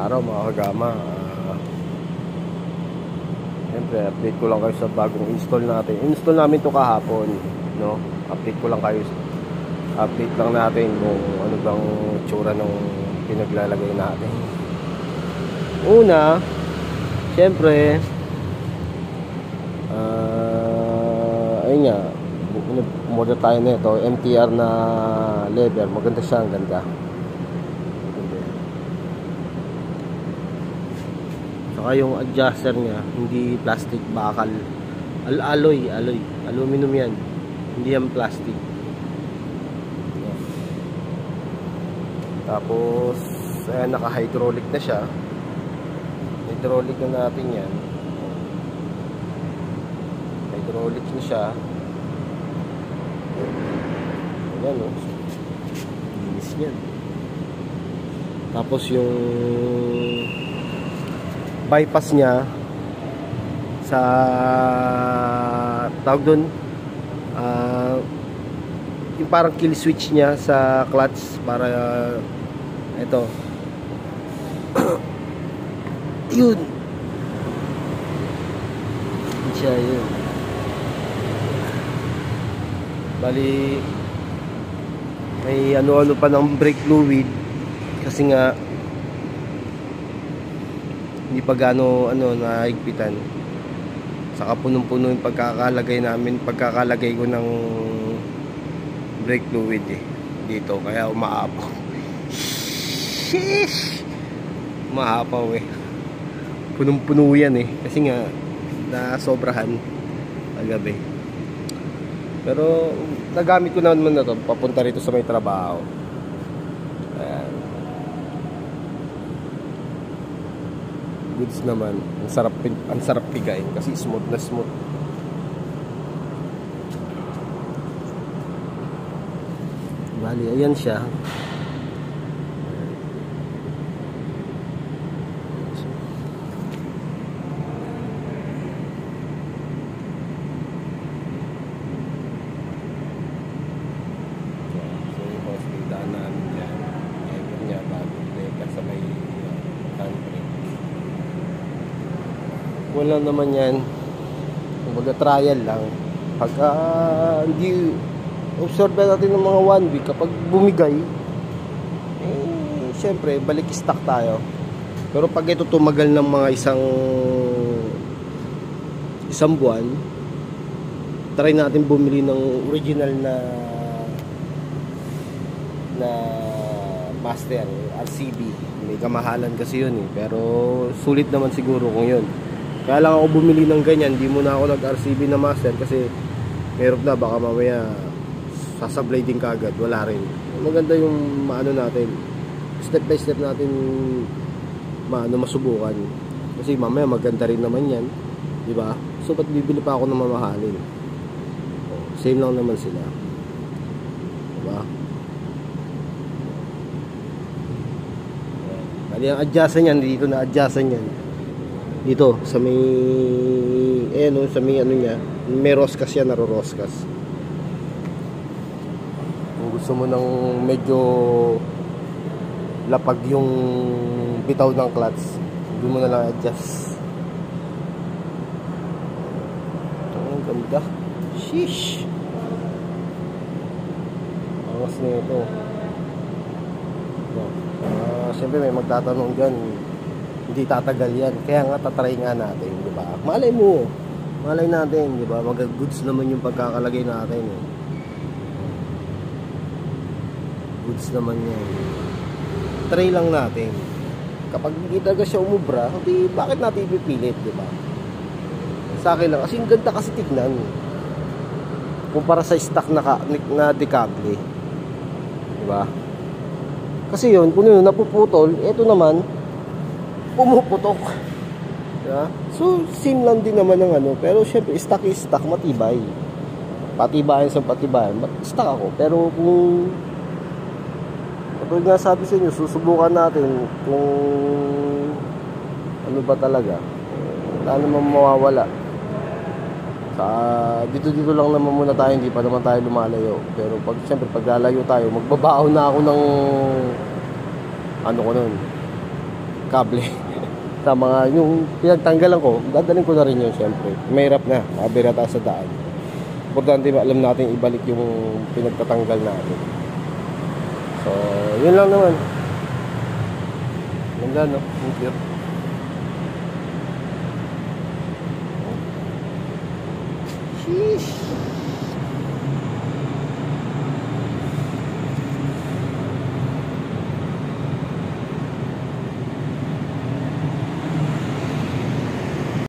araw mga kagama. Siyempre update ko lang kayo sa bagong install natin. Install namin to kahapon, no? Update ko lang kayo. Update lang natin kung ano bang tsura ng pinaglalagay natin. Una, siyempre ayun nga, umorder tayo na ito, MTR na lever. Maganda siya, ang ganda. Saka yung adjuster niya, hindi plastic, bakal. Alloy, aluminum yan. Hindi yan plastic. Tapos naka-hydraulic na siya. Hydraulic na natin yan. Hydraulic na siya. Ayan o. Linis yan. Tapos yung bypass niya sa tawag dun, yung parang kill switch niya sa clutch para ito yun siya, yun. Bali may ano-ano pa ng brake fluid kasi nga hindi pa gaano nahigpitan. Saka punong-puno yung pagkakalagay ko ng brake fluid dito, kaya umaapaw. Sheesh! Umaapaw punong-puno yan kasi nga nasobrahan kagabi. Pero nagamit ko naman na to papunta rito sa may trabaho. Ayan. Goods naman. Ang sarap pigain kasi smooth na smooth. Bali, ayan siya. Wala naman yan, kumbaga trial lang. Pagka hindi observe natin ng mga 1 week, kapag bumigay syempre balik stock tayo. Pero pag ito tumagal ng mga isang buwan, try natin bumili ng original na master RCB. May kamahalan kasi yun pero sulit naman siguro kung yun. Kaya lang ako bumili ng ganyan, hindi muna ako nag-RCB na master kasi meron na, baka mamaya sasablay din kagad, wala rin. Maganda yung natin, step by step natin masubukan. Kasi mamaya maganda rin naman yan, di ba? So ba't bibili pa ako ng mamahalin? Same lang naman sila, di ba? Kali ang adjustan yan, dito na adjustan yan. Dito sa may sa may niya, may roskas yan, naroroskas. Kung gusto mo ng medyo lapag yung bitaw ng clutch, doon mo na lang adjust. Ang ganda. Sheesh. Angas na ito. Siyempre may magtatanong dyan, hindi tatagal yan. Kaya nga tatry nga natin, di ba? Malay natin, di ba? Mag-goods naman yung pagkakalagay natin Goods naman yan. Try lang natin. Kapag hindi talaga siya umubra, di bakit natin ipipilit, di ba? Sa akin lang, kasi yung ganda kasi tignan kumpara sa stock na decable, di ba? Kasi yun, kung yun napuputol, ito naman pumuputok. Yeah. So, same lang din naman ng pero syempre, stock is stock, matibay. Patibayan sa patibayan. Stock ako. Pero kung kapag nga sabi sa inyo, susubukan natin kung ano ba talaga. Wala naman mawawala. Dito lang naman muna tayo, hindi pa naman tayo lumalayo. Pero syempre, pag lalayo tayo, magbabaon na ako ng ko nun, kable. Sa mga, yung pinagtanggalan ko, dadalhin ko na rin yun syempre. Mahirap na, makabirata sa daan. Importante ba alam natin ibalik yung pinagtatanggal natin. So, yun lang naman. Ganda, no? Clear. Sheesh.